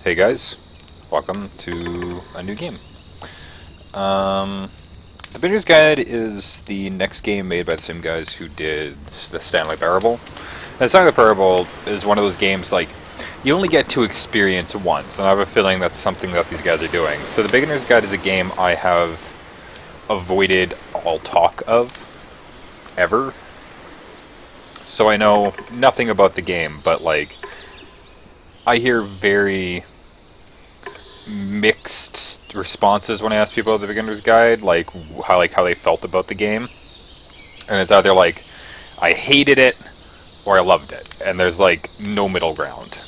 Hey guys, welcome to a new game. The Beginner's Guide is the next game made by the same guys who did the Stanley Parable. And Stanley Parable is one of those games like you only get to experience once, and I have a feeling that's something that these guys are doing. So the Beginner's Guide is a game I have avoided all talk of, ever. So I know nothing about the game, but like I hear very mixed responses when I ask people about the Beginner's Guide, like how they felt about the game. And it's either like I hated it or I loved it, and there's like no middle ground.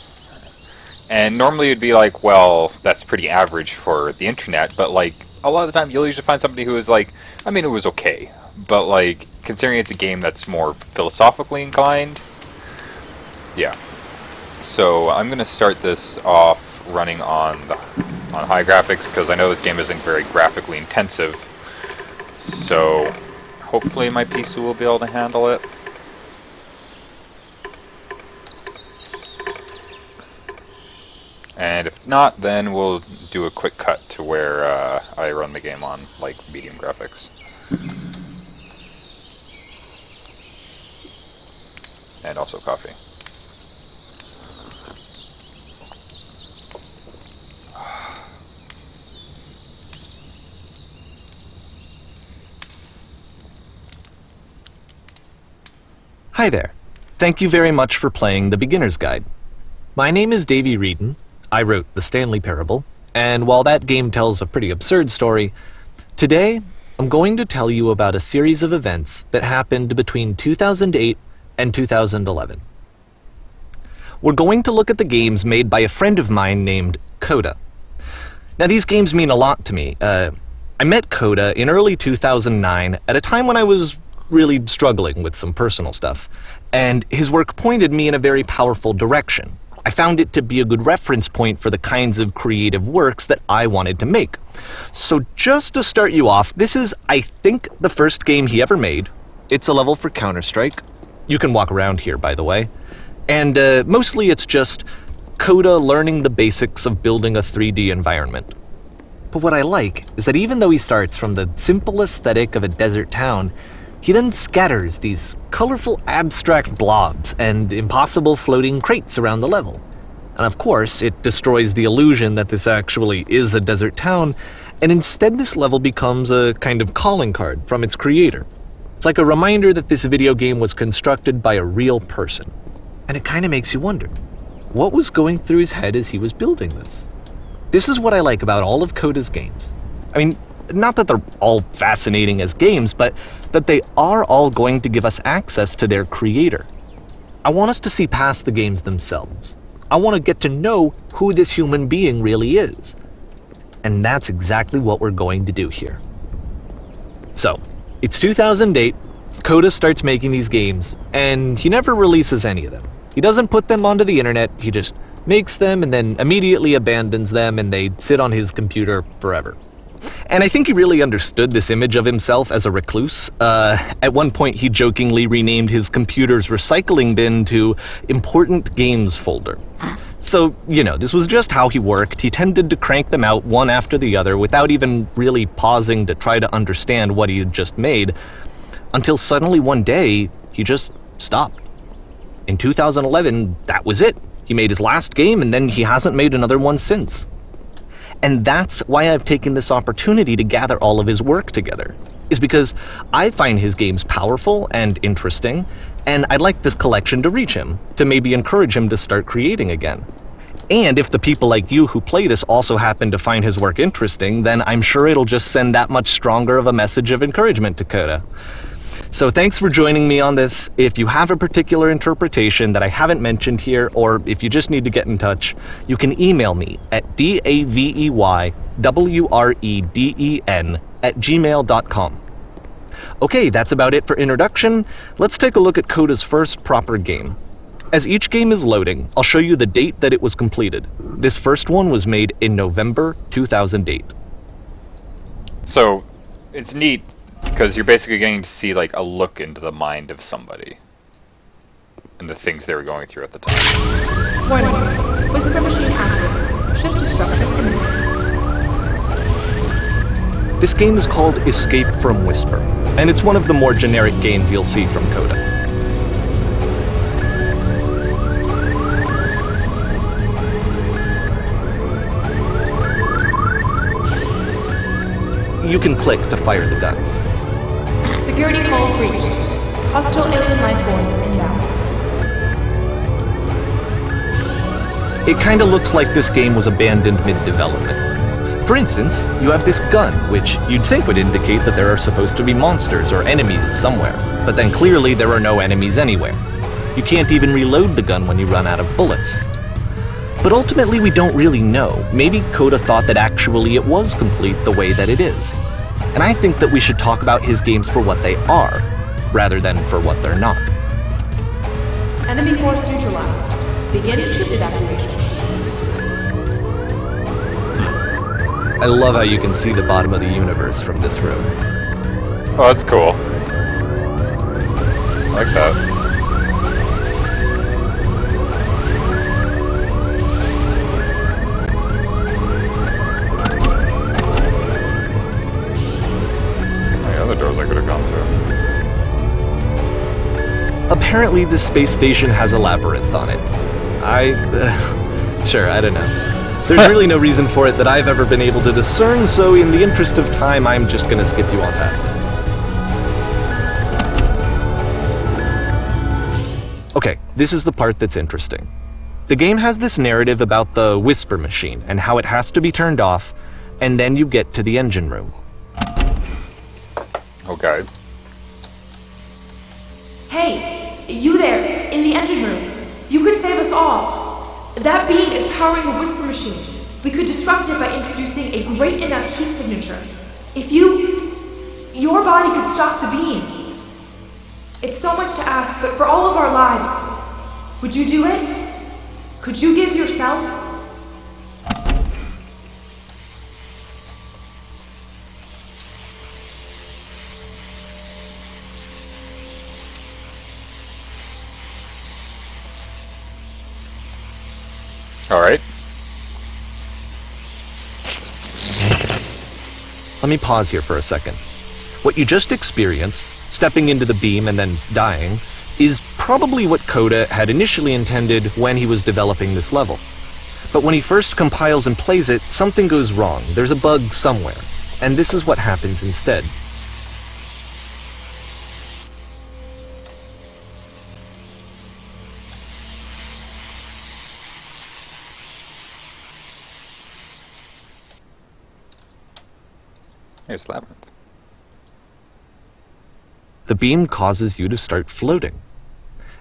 And normally it'd be like, well, that's pretty average for the internet, but like a lot of the time you'll usually find somebody who is like, I mean, it was okay, but like considering it's a game that's more philosophically inclined, yeah. So I'm gonna start this off running on high graphics because I know this game isn't very graphically intensive. So hopefully my PC will be able to handle it. And if not, then we'll do a quick cut to where I run the game on like medium graphics. And also coffee. Hi there. Thank you very much for playing The Beginner's Guide. My name is Davey Reedon. I wrote The Stanley Parable, and while that game tells a pretty absurd story, today I'm going to tell you about a series of events that happened between 2008 and 2011. We're going to look at the games made by a friend of mine named Coda. Now, these games mean a lot to me. I met Coda in early 2009 at a time when I was really struggling with some personal stuff, and his work pointed me in a very powerful direction. I found it to be a good reference point for the kinds of creative works that I wanted to make. So just to start you off, this is, I think, the first game he ever made. It's a level for Counter-Strike. You can walk around here, by the way. And mostly it's just Coda learning the basics of building a 3D environment. But what I like is that even though he starts from the simple aesthetic of a desert town, he then scatters these colorful abstract blobs and impossible floating crates around the level. And of course, it destroys the illusion that this actually is a desert town, and instead this level becomes a kind of calling card from its creator. It's like a reminder that this video game was constructed by a real person. And it kind of makes you wonder, what was going through his head as he was building this? This is what I like about all of Coda's games. I mean, not that they're all fascinating as games, but that they are all going to give us access to their creator. I want us to see past the games themselves. I want to get to know who this human being really is. And that's exactly what we're going to do here. So, it's 2008, Coda starts making these games, and he never releases any of them. He doesn't put them onto the internet, he just makes them and then immediately abandons them, and they sit on his computer forever. And I think he really understood this image of himself as a recluse. At one point, he jokingly renamed his computer's recycling bin to Important Games Folder. So, you know, this was just how he worked. He tended to crank them out one after the other without even really pausing to try to understand what he had just made, until suddenly one day, he just stopped. In 2011, that was it. He made his last game, and then he hasn't made another one since. And that's why I've taken this opportunity to gather all of his work together, is because I find his games powerful and interesting, and I'd like this collection to reach him, to maybe encourage him to start creating again. And if the people like you who play this also happen to find his work interesting, then I'm sure it'll just send that much stronger of a message of encouragement to Coda. So thanks for joining me on this. If you have a particular interpretation that I haven't mentioned here, or if you just need to get in touch, you can email me at daveywreden@gmail.com. Okay, that's about it for introduction. Let's take a look at Coda's first proper game. As each game is loading, I'll show you the date that it was completed. This first one was made in November 2008. So it's neat because you're basically getting to see like a look into the mind of somebody and the things they were going through at the time. Warning. Whisper machine active. Should This game is called Escape from Whisper, and it's one of the more generic games you'll see from Coda. You can click to fire the gun. Security call breached. Hostile alien life forms inbound. It kinda looks like this game was abandoned mid-development. For instance, you have this gun, which you'd think would indicate that there are supposed to be monsters or enemies somewhere, but then clearly there are no enemies anywhere. You can't even reload the gun when you run out of bullets. But ultimately we don't really know. Maybe Coda thought that actually it was complete the way that it is. And I think that we should talk about his games for what they are, rather than for what they're not. Enemy force neutralized. Begin ship evacuation. I love how you can see the bottom of the universe from this room. Oh, that's cool. I like that. Any other doors I could have gone through? Apparently this space station has a labyrinth on it. Sure, I don't know. There's really no reason for it that I've ever been able to discern, so in the interest of time, I'm just gonna skip you on past it. Okay, this is the part that's interesting. The game has this narrative about the Whisper machine and how it has to be turned off, and then you get to the engine room. Okay. Hey, you there, in the engine room. You could save us all. That beam is powering a Whisper machine. We could disrupt it by introducing a great enough heat signature. If your body could stop the beam. It's so much to ask, but for all of our lives, would you do it? Could you give yourself? All right. Let me pause here for a second. What you just experienced, stepping into the beam and then dying, is probably what Coda had initially intended when he was developing this level. But when he first compiles and plays it, something goes wrong. There's a bug somewhere. And this is what happens instead. Here's Labyrinth. The beam causes you to start floating.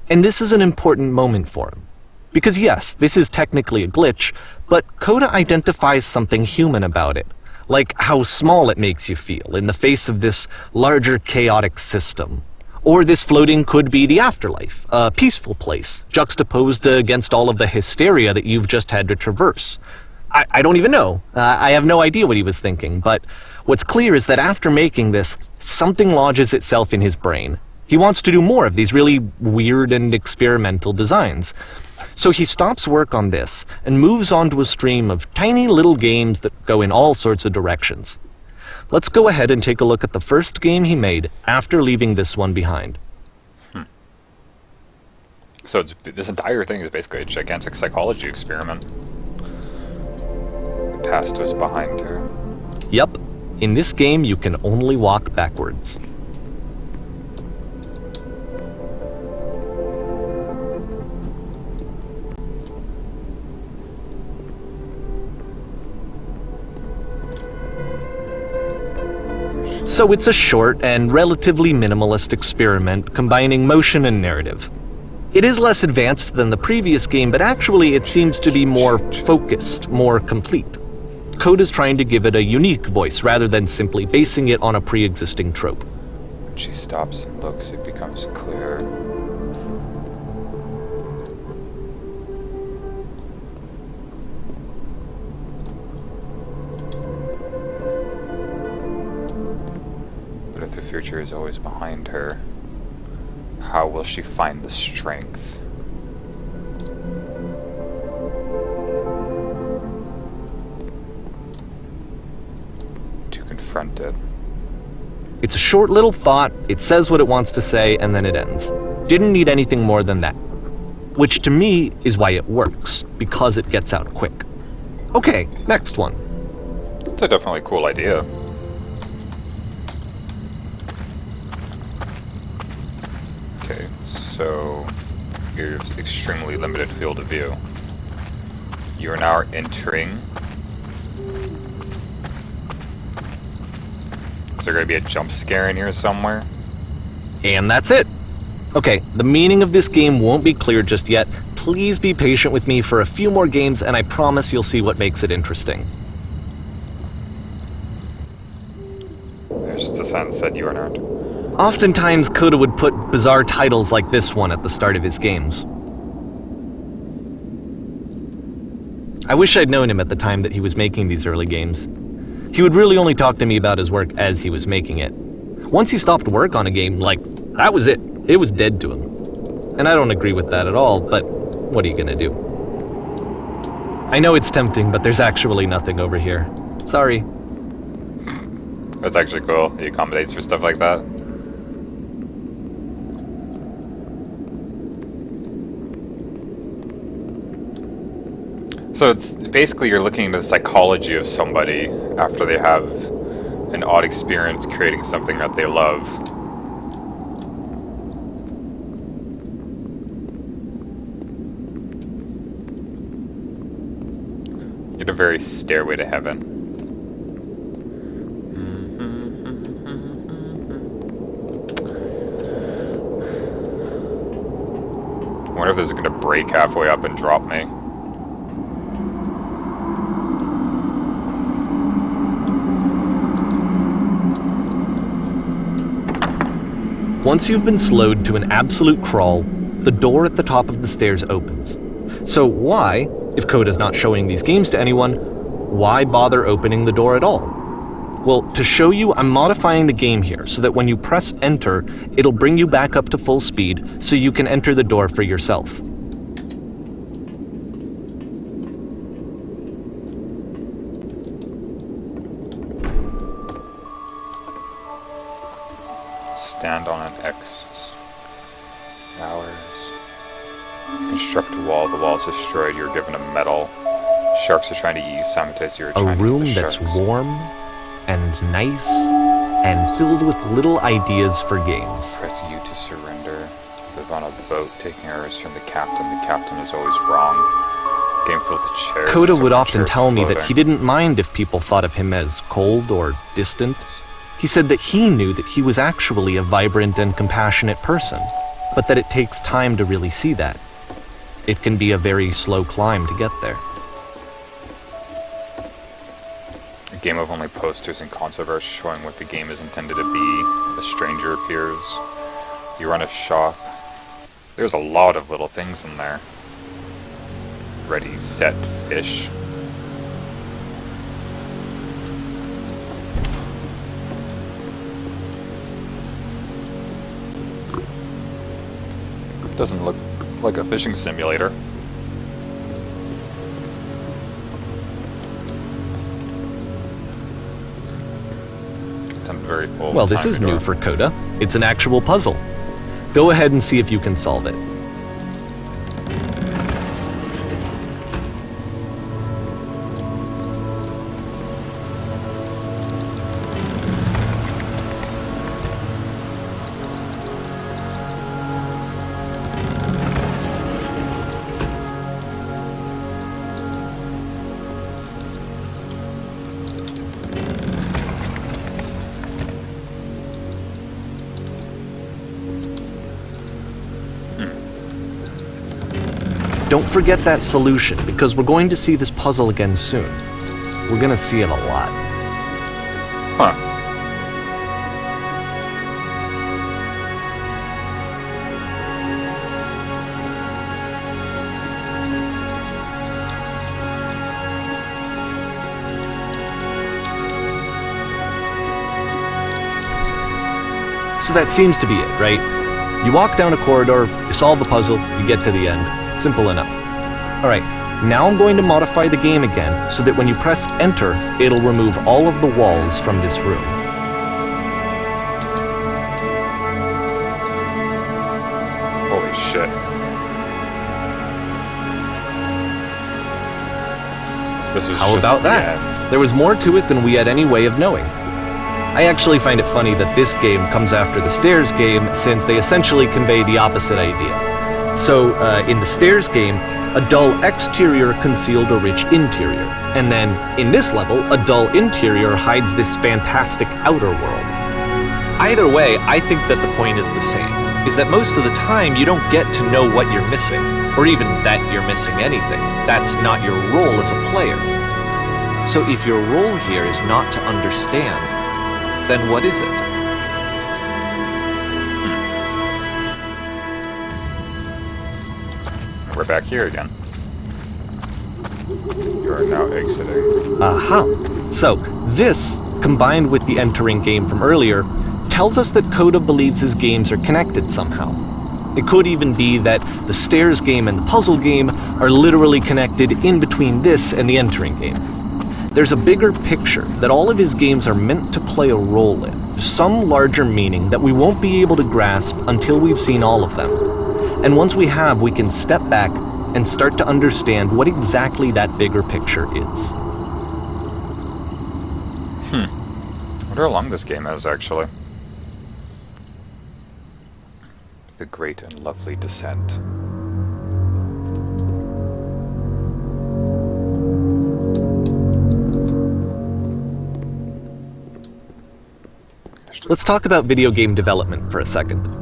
And this is an important moment for him. Because yes, this is technically a glitch, but Coda identifies something human about it. Like how small it makes you feel in the face of this larger chaotic system. Or this floating could be the afterlife, a peaceful place, juxtaposed against all of the hysteria that you've just had to traverse. I don't even know. I have no idea what he was thinking, but what's clear is that after making this, something lodges itself in his brain. He wants to do more of these really weird and experimental designs. So he stops work on this and moves on to a stream of tiny little games that go in all sorts of directions. Let's go ahead and take a look at the first game he made after leaving this one behind. So this entire thing is basically a gigantic psychology experiment. The past was behind her. Yep. In this game, you can only walk backwards. So it's a short and relatively minimalist experiment combining motion and narrative. It is less advanced than the previous game, but actually it seems to be more focused, more complete. Coda's trying to give it a unique voice rather than simply basing it on a pre-existing trope. When she stops and looks, it becomes clear. But if the future is always behind her, how will she find the strength? printed. It's a short little thought, it says what it wants to say, and then it ends. Didn't need anything more than that. Which to me is why it works, because it gets out quick. Okay, next one. It's a definitely cool idea. Okay, so here's extremely limited field of view. You are now entering. Is there going to be a jump scare in here somewhere? And that's it. Okay, the meaning of this game won't be clear just yet. Please be patient with me for a few more games, and I promise you'll see what makes it interesting. There's just a sign that said you are not. Oftentimes, Coda would put bizarre titles like this one at the start of his games. I wish I'd known him at the time that he was making these early games. He would really only talk to me about his work as he was making it. Once he stopped work on a game, that was it. It was dead to him. And I don't agree with that at all, but what are you gonna do? I know it's tempting, but there's actually nothing over here. Sorry. That's actually cool. He accommodates for stuff like that. So it's basically you're looking into the psychology of somebody after they have an odd experience creating something that they love. You're a very Stairway to Heaven. I wonder if this is going to break halfway up and drop me. Once you've been slowed to an absolute crawl, the door at the top of the stairs opens. So why, if Coda's not showing these games to anyone, why bother opening the door at all? Well, to show you, I'm modifying the game here so that when you press enter, it'll bring you back up to full speed so you can enter the door for yourself. Stand on an X. Hours. Construct a wall. The wall is destroyed. You're given a medal. Sharks are trying to eat you simultaneously. You're A trying to eat room the that's sharks. warm and nice and filled with little ideas for games. Press U to surrender. Live on a boat, taking orders from the captain. The captain is always wrong. Game filled with chairs. Coda There's would open often chairs tell me that floating. he didn't mind if people thought of him as cold or distant. He said that he knew that he was actually a vibrant and compassionate person, but that it takes time to really see that. It can be a very slow climb to get there. A game of only posters and concept art showing what the game is intended to be. A stranger appears. You run a shop. There's a lot of little things in there. Ready, set, fish. Doesn't look like a fishing simulator. Some very old. Well, this is new for Coda. It's an actual puzzle. Go ahead and see if you can solve it. Don't forget that solution, because we're going to see this puzzle again soon. We're gonna see it a lot. Huh. So that seems to be it, right? You walk down a corridor, you solve the puzzle, you get to the end. Simple enough. Alright, Now I'm going to modify the game again so that when you press enter, it'll remove all of the walls from this room. Holy shit. This was How just about the that? end. There was more to it than we had any way of knowing. I actually find it funny that this game comes after the Stairs game, since they essentially convey the opposite idea. So, in the Stairs game, a dull exterior concealed a rich interior, and then, in this level, a dull interior hides this fantastic outer world. Either way, I think that the point is the same, is that most of the time you don't get to know what you're missing, or even that you're missing anything. That's not your role as a player. So if your role here is not to understand, then what is it? We're back here again. You are now exiting. Aha! So, this, combined with the entering game from earlier, tells us that Coda believes his games are connected somehow. It could even be that the Stairs game and the puzzle game are literally connected in between this and the entering game. There's a bigger picture that all of his games are meant to play a role in, some larger meaning that we won't be able to grasp until we've seen all of them. And once we have, we can step back and start to understand what exactly that bigger picture is. I wonder how long this game is, actually. The Great and Lovely Descent. Let's talk about video game development for a second.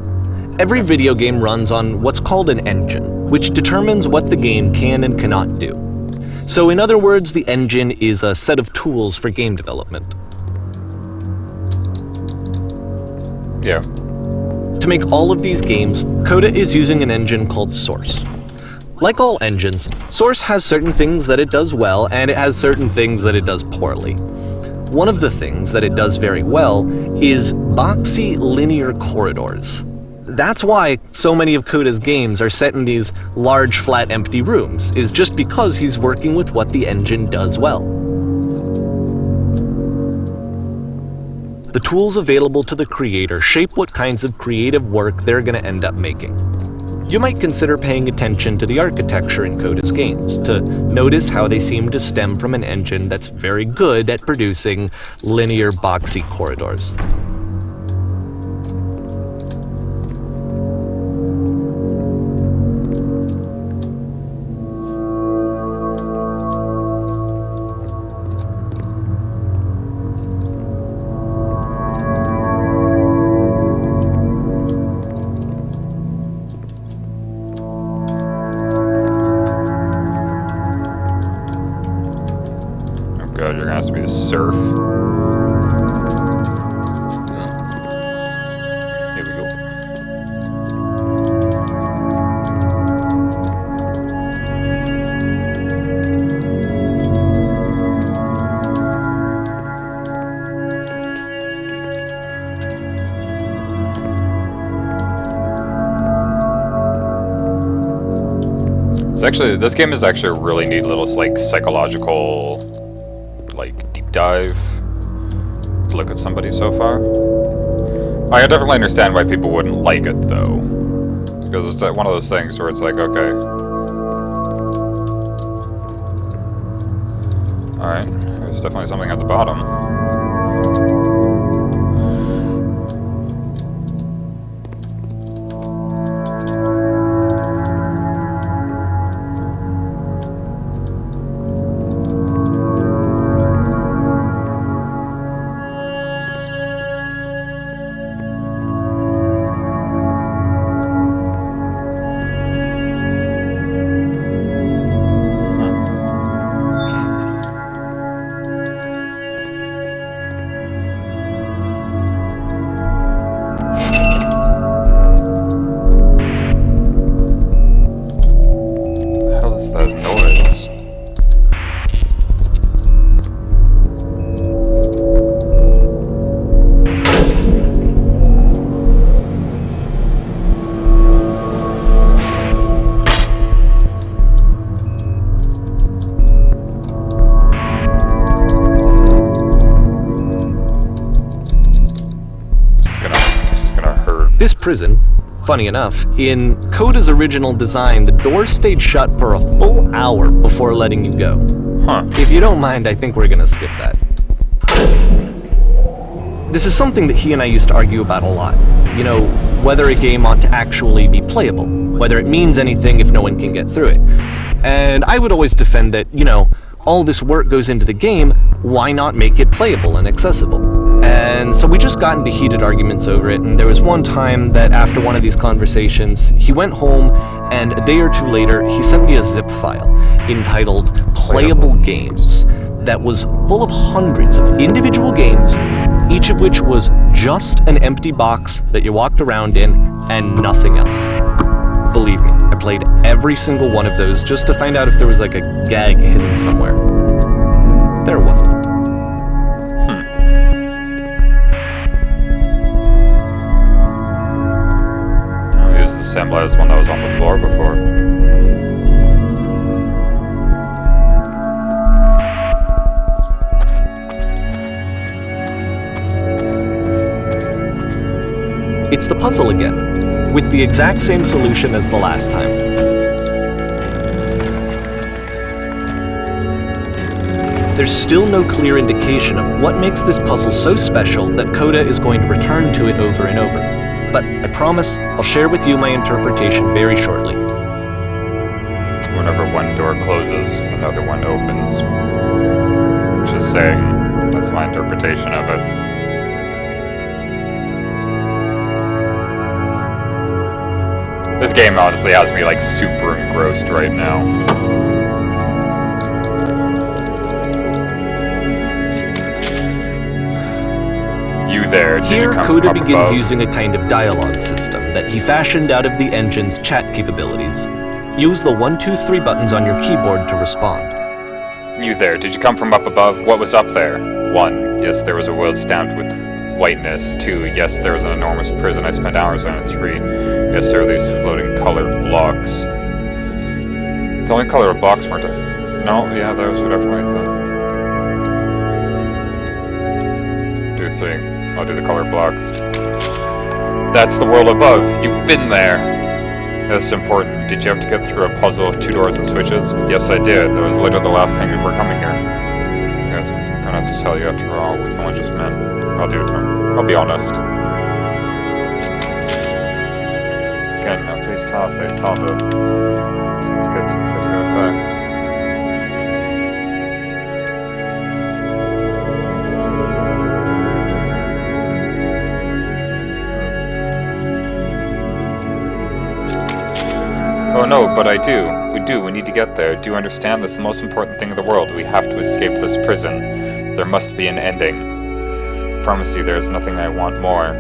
Every video game runs on what's called an engine, which determines what the game can and cannot do. So in other words, the engine is a set of tools for game development. Yeah. To make all of these games, Coda is using an engine called Source. Like all engines, Source has certain things that it does well, and it has certain things that it does poorly. One of the things that it does very well is boxy linear corridors. That's why so many of Coda's games are set in these large, flat, empty rooms, is just because he's working with what the engine does well. The tools available to the creator shape what kinds of creative work they're going to end up making. You might consider paying attention to the architecture in Coda's games, to notice how they seem to stem from an engine that's very good at producing linear, boxy corridors. God, you're gonna have to be the surf. Here we go. This game is actually a really neat little, like, psychological, like, deep dive to look at somebody so far. I definitely understand why people wouldn't like it, though. Because it's one of those things where it's like, okay. Alright, there's definitely something at the bottom. This prison, funny enough, in Coda's original design, the doors stayed shut for a full hour before letting you go. Huh. If you don't mind, I think we're gonna skip that. This is something that he and I used to argue about a lot. You know, whether a game ought to actually be playable, whether it means anything if no one can get through it. And I would always defend that, you know, all this work goes into the game, why not make it playable and accessible? And so we just got into heated arguments over it, and there was one time that after one of these conversations, he went home, and a day or two later, he sent me a zip file entitled Playable Games that was full of hundreds of individual games, each of which was just an empty box that you walked around in and nothing else. Believe me, I played every single one of those just to find out if there was like a gag hidden somewhere. There wasn't. Here's the same as one that was on the floor before. It's the puzzle again, with the exact same solution as the last time. There's still no clear indication of what makes this puzzle so special that Coda is going to return to it over and over. But I promise I'll share with you my interpretation very shortly. Whenever one door closes, another one opens. Just saying, that's my interpretation of it. This game honestly has me like super engrossed right now. You there? Did Here, you come Coda from up begins above? using a kind of dialogue system that he fashioned out of the engine's chat capabilities. Use the 1, 2, 3 buttons on your keyboard to respond. You there? Did you come from up above? What was up there? 1. Yes, there was a world stamped with whiteness. 2. Yes, there was an enormous prison. I spent hours on it. 3. Yes, there were these floating colored blocks. The only colored blocks weren't No, yeah, those were definitely the... Do 3. I'll do the colored blocks. That's the world above. You've been there. That's important. Did you have to get through a puzzle of 2 doors and switches? Yes, I did. That was literally the last thing before coming here. Yes, I'm gonna have to tell you after all. We've only just met. I'll do it to him. I'll be honest. Again, now please tell us how you solved it. Sounds good. That's what I was gonna say. Oh no, but I do. We need to get there. Do you understand? This is the most important thing in the world. We have to escape this prison. There must be an ending. I promise you there is nothing I want more.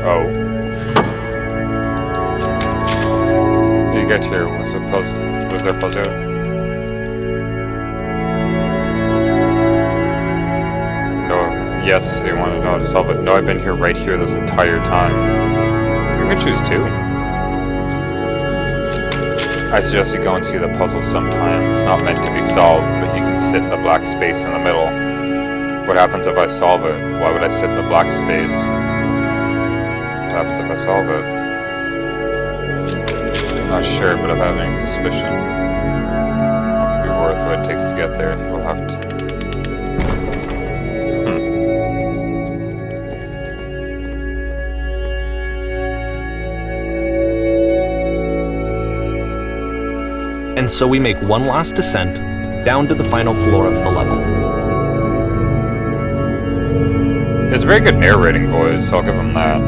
Oh. You get here. Was there a puzzle? Yes, they want to know how to solve it. No, I've been here right here this entire time. You can choose to. I suggest you go and see the puzzle sometime. It's not meant to be solved, but you can sit in the black space in the middle. What happens if I solve it? Why would I sit in the black space? What happens if I solve it? I'm not sure, but if I have any suspicion, it'll be worth what it takes to get there. We'll have to... And so we make one last descent down to the final floor of the level. It's a very good narrating voice, so I'll give him that.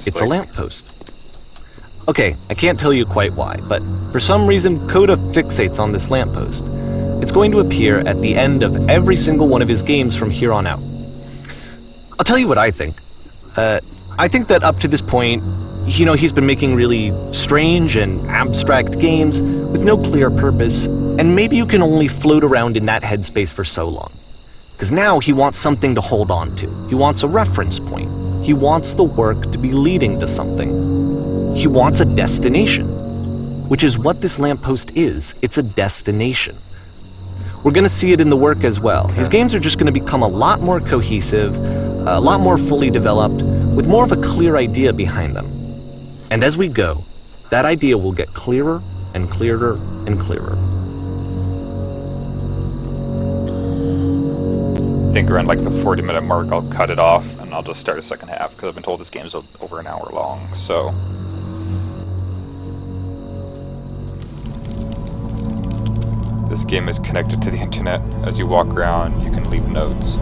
It's a lamppost. Okay, I can't tell you quite why, but for some reason Coda fixates on this lamppost. It's going to appear at the end of every single one of his games from here on out. I'll tell you what I think. I think that up to this point, he's been making really strange and abstract games with no clear purpose, And maybe you can only float around in that headspace for so long. Because now he wants something to hold on to. He wants a reference point. He wants the work to be leading to something. He wants a destination, which is what this lamppost is. It's a destination. We're going to see it in the work as well. His games are just going to become a lot more cohesive, a lot more fully developed, with more of a clear idea behind them. And as we go, that idea will get clearer and clearer and clearer. I think around like the 40-minute mark I'll cut it off and I'll just start a second half because I've been told this game's over an hour long, so... This game is connected to the internet. As you walk around, you can leave notes.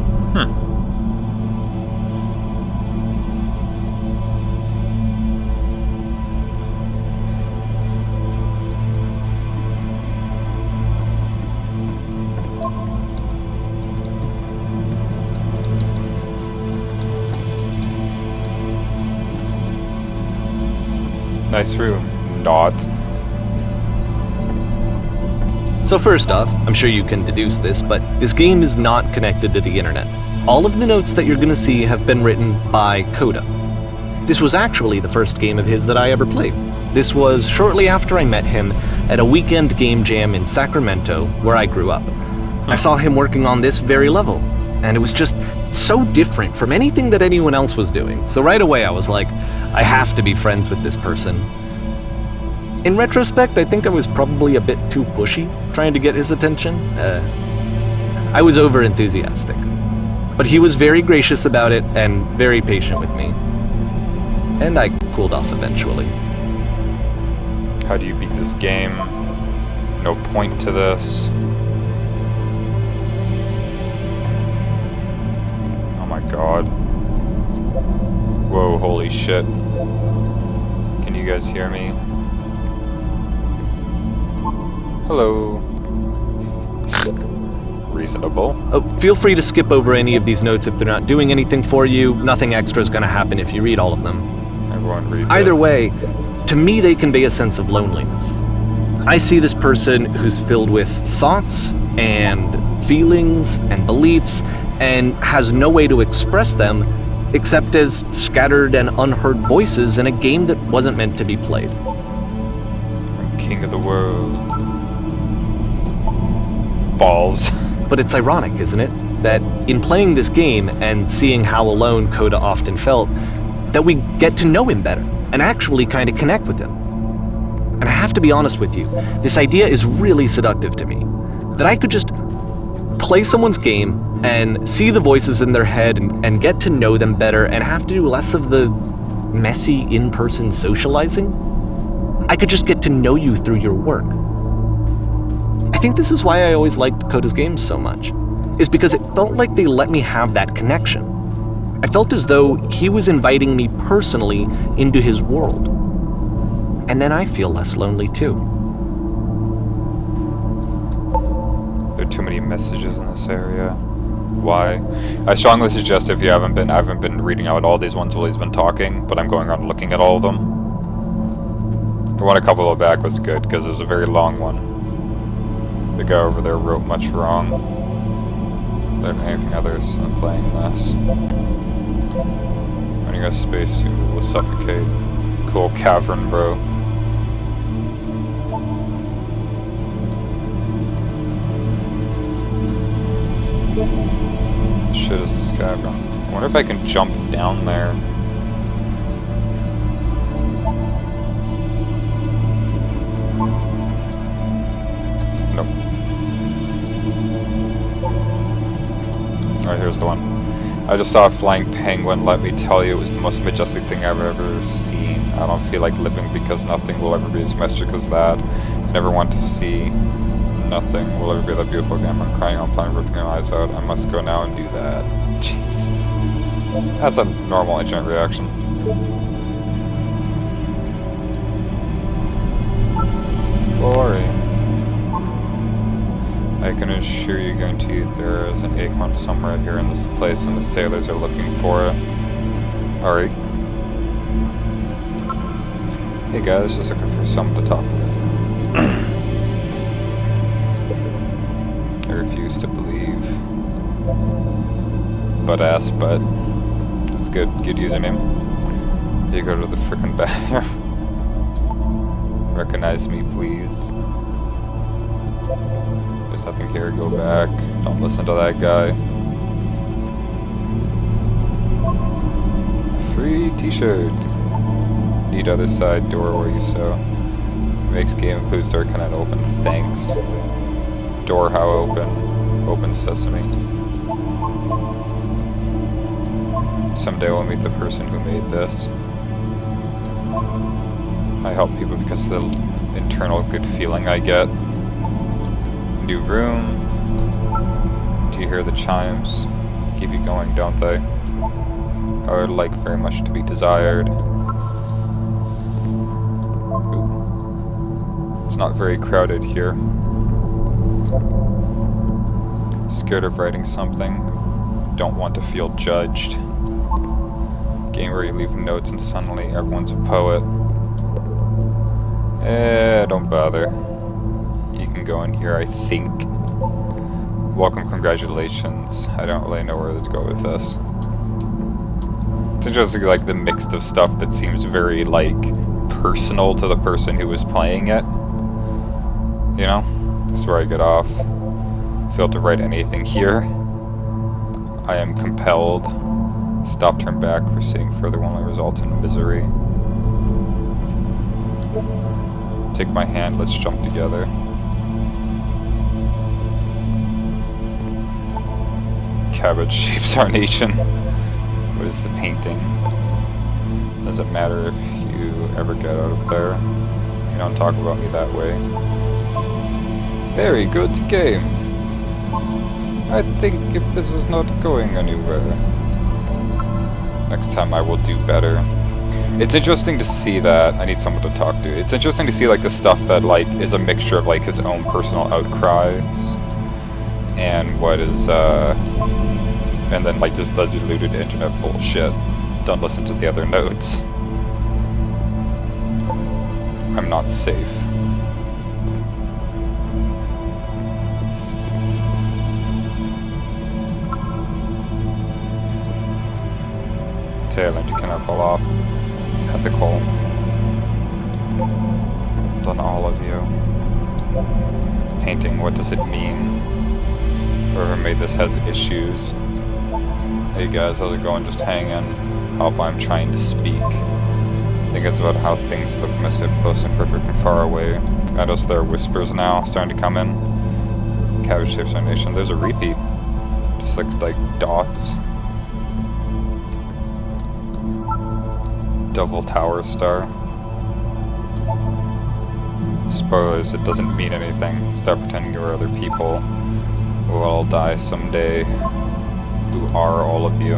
Nice room. Not. So first off, I'm sure you can deduce this, but this game is not connected to the internet. All of the notes that you're going to see have been written by Coda. This was actually the first game of his that I ever played. This was shortly after I met him at a weekend game jam in Sacramento, where I grew up. I saw him working on this very level, and it was just so different from anything that anyone else was doing. So right away I was like, I have to be friends with this person. In retrospect, I think I was probably a bit too pushy, trying to get his attention. I was over-enthusiastic. But he was very gracious about it and very patient with me. And I cooled off eventually. How do you beat this game? No point to this. Oh my god. Whoa, holy shit. Can you guys hear me? Hello. Reasonable. Oh, feel free to skip over any of these notes if they're not doing anything for you. Nothing extra is going to happen if you read all of them. Everyone read Either it. way, to me they convey a sense of loneliness. I see this person who's filled with thoughts and feelings and beliefs and has no way to express them except as scattered and unheard voices in a game that wasn't meant to be played. I'm king of the world. Balls. But it's ironic, isn't it? That in playing this game and seeing how alone Coda often felt, that we get to know him better and actually kind of connect with him. And I have to be honest with you, this idea is really seductive to me. That I could just play someone's game and see the voices in their head and get to know them better and have to do less of the messy in-person socializing. I could just get to know you through your work. I think this is why I always liked Coda's games so much, is because it felt like they let me have that connection. I felt as though he was inviting me personally into his world. And then I feel less lonely too. There are too many messages in this area. Why? I strongly suggest if you I haven't been reading out all these ones while he's been talking, but I'm going around looking at all of them. The one a couple of back was good, because it was a very long one. The guy over there wrote much wrong. Than anything others than playing this. Running a spacesuit will suffocate. Cool cavern, bro. Shit is this cavern? I wonder if I can jump down there. Nope. Alright, here's the one. I just saw a flying penguin. Let me tell you, it was the most majestic thing I've ever seen. I don't feel like living because nothing will ever be as majestic as that. I never want to see. Nothing will ever be that beautiful again. I'm crying on planet, ripping my eyes out. I must go now and do that. Jeez. That's a normal agent reaction. Boring. I can assure you, guarantee there is an acorn somewhere here in this place, and the sailors are looking for it. Alright. Hey guys, just looking for someone to talk with. used to believe. Butt ass butt. That's good. Good username. You go to the frickin' bathroom. Recognize me, please. There's nothing here. Go back. Don't listen to that guy. Free t-shirt. Need other side door where you so. Makes game includes door cannot open. Thanks. Door how open? Open sesame. Someday we'll meet the person who made this. I help people because of the internal good feeling I get. New room. Do you hear the chimes? Keep you going, don't they? I would like very much to be desired. Ooh. It's not very crowded here. Scared of writing something. Don't want to feel judged. Game where you leave notes and suddenly everyone's a poet. Don't bother. You can go in here, I think. Welcome, congratulations. I don't really know where to go with this. It's interesting, like, the mix of stuff that seems very, like, personal to the person who was playing it. You know? That's where I get off. Failed to write anything here. I am compelled. Stop, turn back. Proceeding further will only result in misery. Take my hand, let's jump together. Cabbage shapes our nation. What is the painting? Does it matter if you ever get out of there? You don't talk about me that way. Very good game. I think if this is not going anywhere, next time I will do better. It's interesting to see that. I need someone to talk to. It's interesting to see, like, the stuff that, like, is a mixture of, like, his own personal outcries and what is, and then, like, just the diluted internet bullshit. Don't listen to the other notes. I'm not safe. Tail end, you cannot fall off. Ethical. Done all of you. Painting, what does it mean? Whoever made this has issues. Hey guys, how's it going? Just hanging. Hope I'm trying to speak. I think it's about how things look messy up close and perfect and far away. I notice there are whispers now starting to come in. Cabbage shapes our nation. There's a repeat. Just like dots. Double tower star. Spoilers, it doesn't mean anything. Stop pretending you are other people who will all die someday. Who are all of you?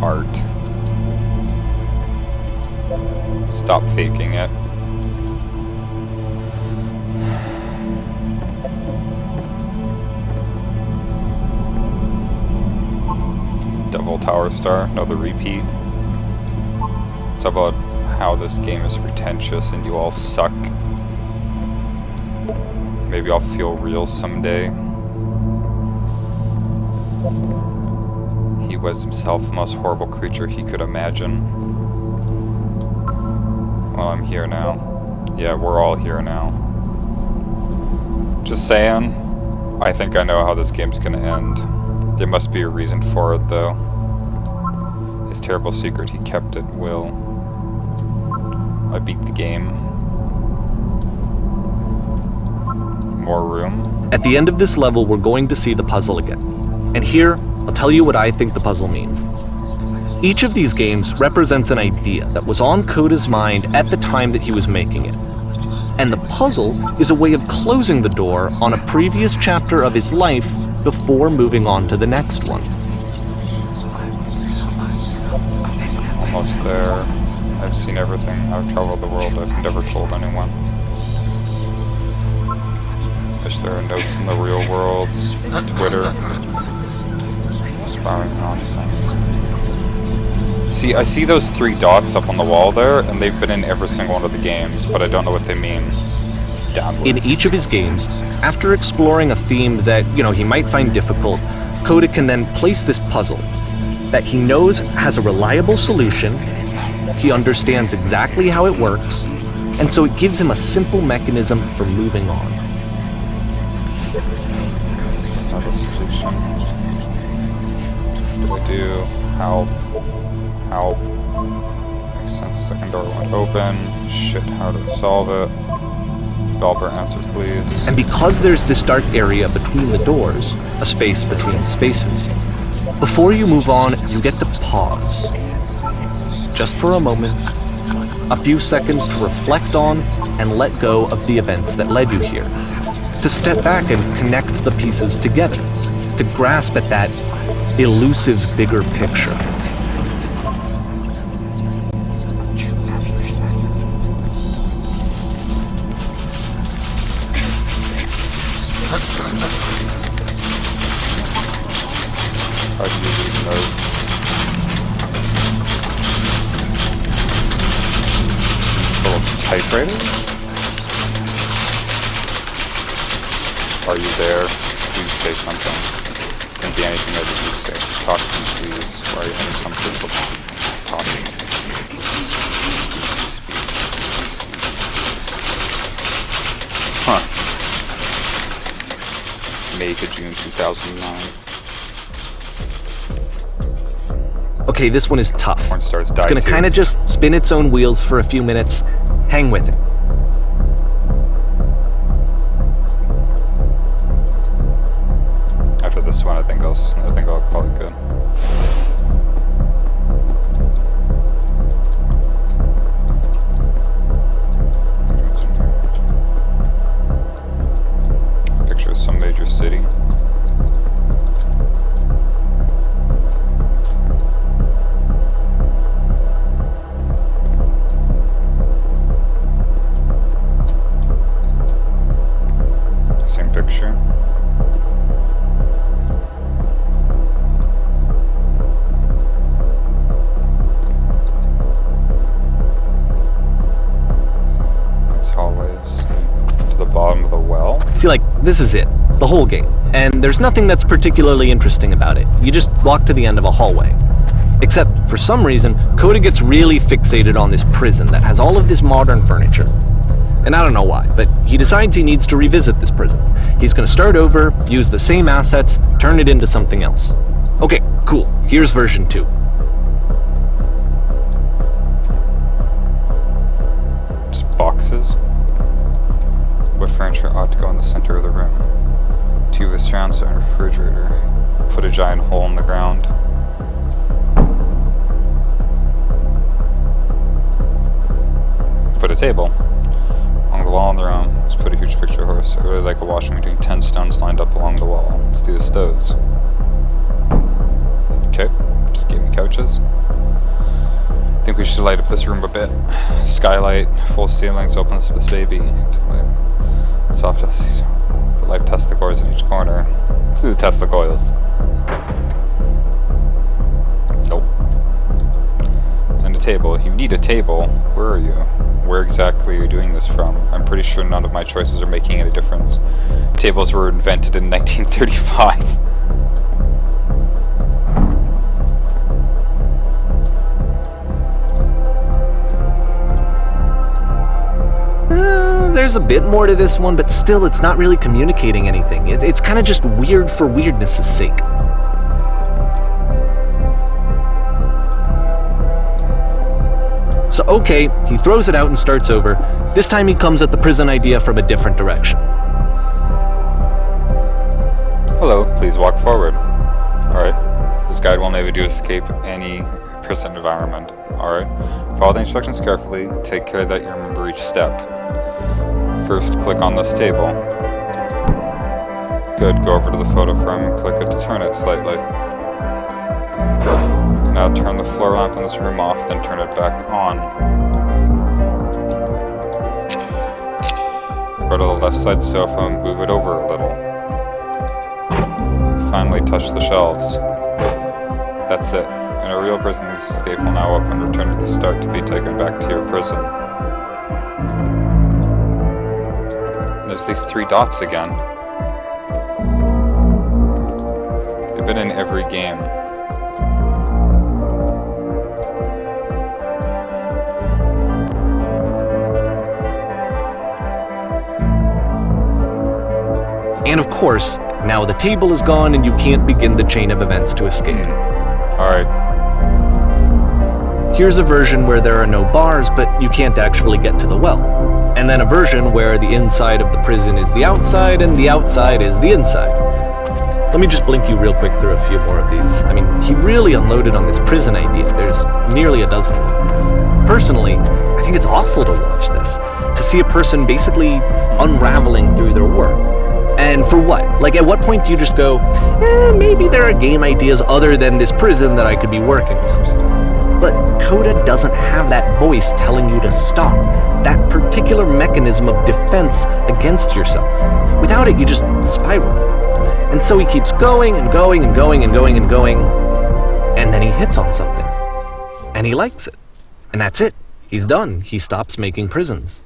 Art. Stop faking it. Double tower star, another repeat. It's about how this game is pretentious and you all suck. Maybe I'll feel real someday. He was himself the most horrible creature he could imagine. Well, I'm here now. Yeah, we're all here now. Just saying, I think I know how this game's gonna end. There must be a reason for it, though. His terrible secret, he kept at will. I beat the game. More room. At the end of this level, we're going to see the puzzle again. And here, I'll tell you what I think the puzzle means. Each of these games represents an idea that was on Coda's mind at the time that he was making it. And the puzzle is a way of closing the door on a previous chapter of his life before moving on to the next one. Almost there. I've seen everything. I've traveled the world. I've never told anyone. Wish there are notes in the real world. Twitter. Inspiring nonsense. See, I see those 3 dots up on the wall there, and they've been in every single one of the games, but I don't know what they mean. Dabbler. In each of his games, after exploring a theme that, he might find difficult, Coda can then place this puzzle that he knows has a reliable solution, he understands exactly how it works, and so it gives him a simple mechanism for moving on. Another solution. What do I do? How? Makes sense. Second door won't open. Shit, how to solve it? Developer, answer please. And because there's this dark area between the doors, a space between spaces, before you move on, you get to pause. Just for a moment, a few seconds to reflect on and let go of the events that led you here. To step back and connect the pieces together. To grasp at that elusive bigger picture. How do you read notes? Full of typewriters? Are you there? Please say something. Can be anything that you say. Talk to me, please. Why are you having some critical talking? Huh. May to June 2009. Okay, this one is tough. Porn stars It's gonna kind of just spin its own wheels for a few minutes. Hang with it. After this one, I think I'll call it good. Picture of some major city. Same picture. Bottom of the well. See, this is it. The whole game. And there's nothing that's particularly interesting about it. You just walk to the end of a hallway. Except, for some reason, Coda gets really fixated on this prison that has all of this modern furniture. And I don't know why, but he decides he needs to revisit this prison. He's gonna start over, use the same assets, turn it into something else. Okay, cool. Here's version 2. Just boxes. What furniture ought to go in the center of the room? 2 restaurants and a refrigerator. Put a giant hole in the ground. Put a table. Along the wall in the room, let's put a huge picture horse. I really like a washroom between 10 stones lined up along the wall. Let's do the stoves. Okay, just give me couches. I think we should light up this room a bit. Skylight, full ceilings, opens this baby. Soft put live Tesla coils in each corner. Let's do the Tesla coils. Nope. And a table. You need a table. Where are you? Where exactly are you doing this from? I'm pretty sure none of my choices are making any difference. Tables were invented in 1935. There's a bit more to this one, but still, it's not really communicating anything. It's kind of just weird for weirdness' sake. So okay, he throws it out and starts over. This time he comes at the prison idea from a different direction. Hello, please walk forward. Alright. This guide will enable you to escape any prison environment. Alright. Follow the instructions carefully. Take care that you remember each step. First, click on this table. Good, go over to the photo frame and click it to turn it slightly. Now turn the floor lamp in this room off, then turn it back on. Go to the left side sofa and move it over a little. Finally touch the shelves. That's it. In a real prison, this escape will now open. Return to the start to be taken back to your prison. There's these 3 dots again. They've been in every game. And of course, now the table is gone and you can't begin the chain of events to escape. Alright. Here's a version where there are no bars, but you can't actually get to the well. And then a version where the inside of the prison is the outside and the outside is the inside. Let me just blink you real quick through a few more of these. I mean, he really unloaded on this prison idea. There's nearly a dozen of them. Personally, I think it's awful to watch this, to see a person basically unraveling through their work. And for what? Like, at what point do you just go, maybe there are game ideas other than this prison that I could be working on? But Coda doesn't have that voice telling you to stop, that particular mechanism of defense against yourself. Without it, you just spiral. And so he keeps going and going and going and going and going, and then he hits on something. And he likes it. And that's it. He's done. He stops making prisons.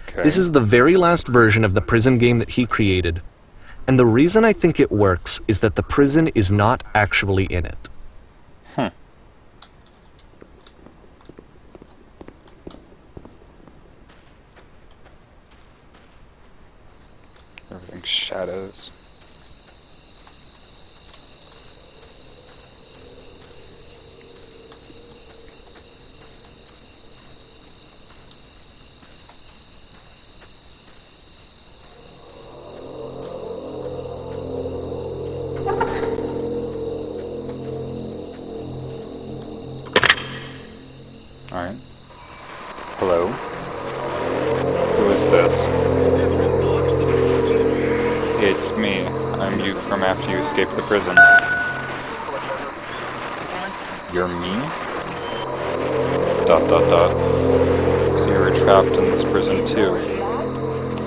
Okay. This is the very last version of the prison game that he created. And the reason I think it works is that the prison is not actually in it. Everything's shadows. Alright. Hello? Who is this? It's me. I'm you from after you escaped the prison. You're me? ... So you were trapped in this prison too.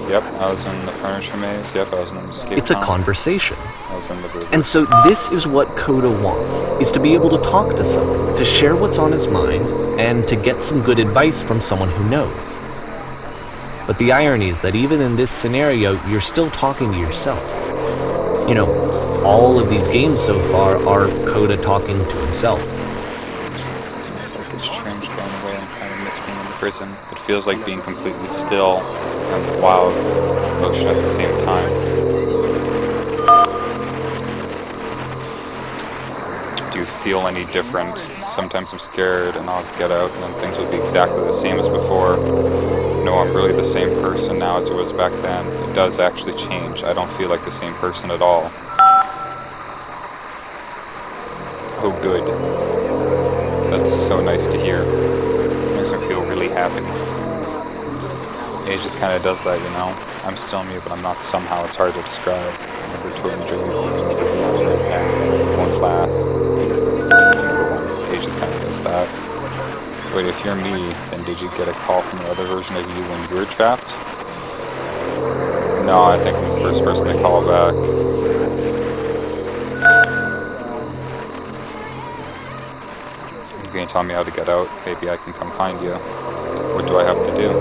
Yep, I was in the furniture maze. Yep, I was in the escape It's a tunnel. conversation. I was in the river. And so this is what Coda wants, is to be able to talk to someone, to share what's on his mind, and to get some good advice from someone who knows. But the irony is that even in this scenario, you're still talking to yourself. You know, all of these games so far are Coda talking to himself. Seems like it's strange going away and kind of miss being in the prison. It feels like being completely still and wild motion at the same time. Do you feel any different? Sometimes I'm scared and I'll get out and then things will be exactly the same as before. No, I'm really the same person now as it was back then. It does actually change. I don't feel like the same person at all. Oh, good. That's so nice to hear. Makes me feel really happy. Age just kind of does that, you know? I'm still me, but I'm not somehow. It's hard to describe. Never to enjoy one class. Age just kind of does that. Wait, if you're me, then did you get a call from the other version of you when you were trapped? No, I think I'm the first person to call back. You're gonna tell me how to get out? Maybe I can come find you. What do I have to do?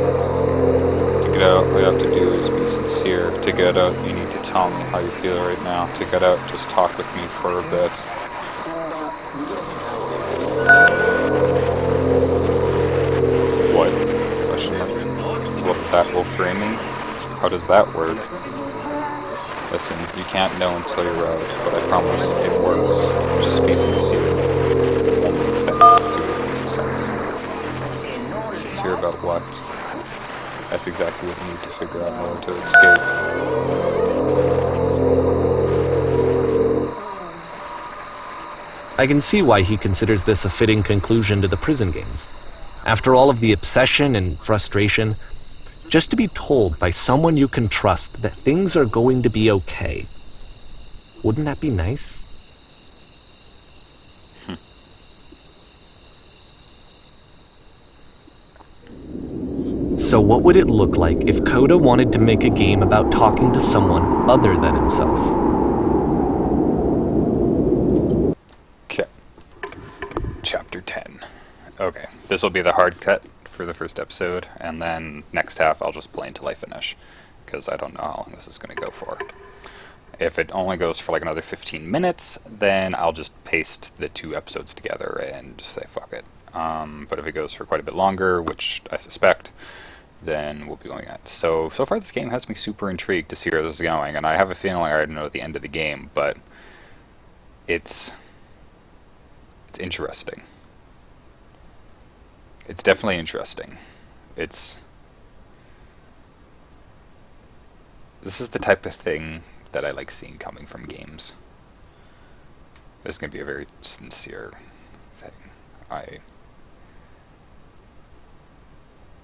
To get out, what you have to do is be sincere. To get out, you need to tell me how you feel right now. To get out, just talk with me for a bit. What? Question mark. That will frame me? How does that work? Listen, you can't know until you're out, but I promise it works. Just be sincere. It won't make sense. Do it make sense. Sincere about what? That's exactly what you need to figure out in order to escape. I can see why he considers this a fitting conclusion to the prison games. After all of the obsession and frustration, just to be told by someone you can trust that things are going to be okay. Wouldn't that be nice? So what would it look like if Coda wanted to make a game about talking to someone other than himself? Okay. Chapter 10. Okay, this will be the hard cut for the first episode, and then next half I'll just play until I finish. because I don't know how long this is going to go for. If it only goes for like another 15 minutes, then I'll just paste the 2 episodes together and just say fuck it. But if it goes for quite a bit longer, which I suspect, then we'll be going at. So far this game has me super intrigued to see where this is going, and I have a feeling I already know the end of the game, but it's interesting. It's definitely interesting. This is the type of thing that I like seeing coming from games. This is going to be a very sincere thing.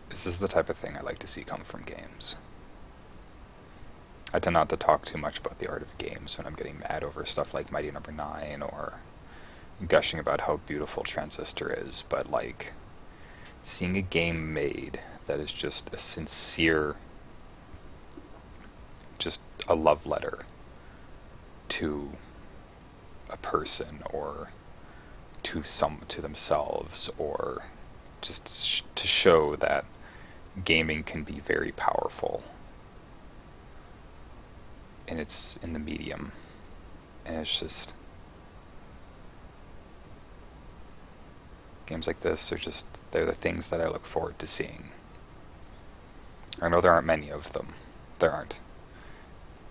This is the type of thing I like to see come from games. I tend not to talk too much about the art of games when I'm getting mad over stuff like Mighty Number 9 or gushing about how beautiful Transistor is, but like seeing a game made that is just a sincere, just a love letter to a person or to themselves, or just to show that gaming can be very powerful, and it's in the medium, and it's just games like this they're the things that I look forward to seeing. I know there aren't many of them. There aren't.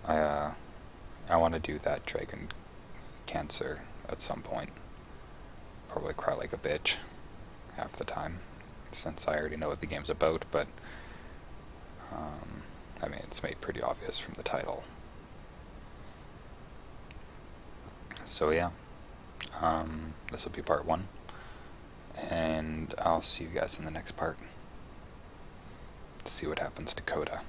I want to do that Dragon Cancer at some point. Probably cry like a bitch half the time, since I already know what the game's about, but I mean, it's made pretty obvious from the title. So yeah, this will be part 1, and I'll see you guys in the next part to see what happens to Coda.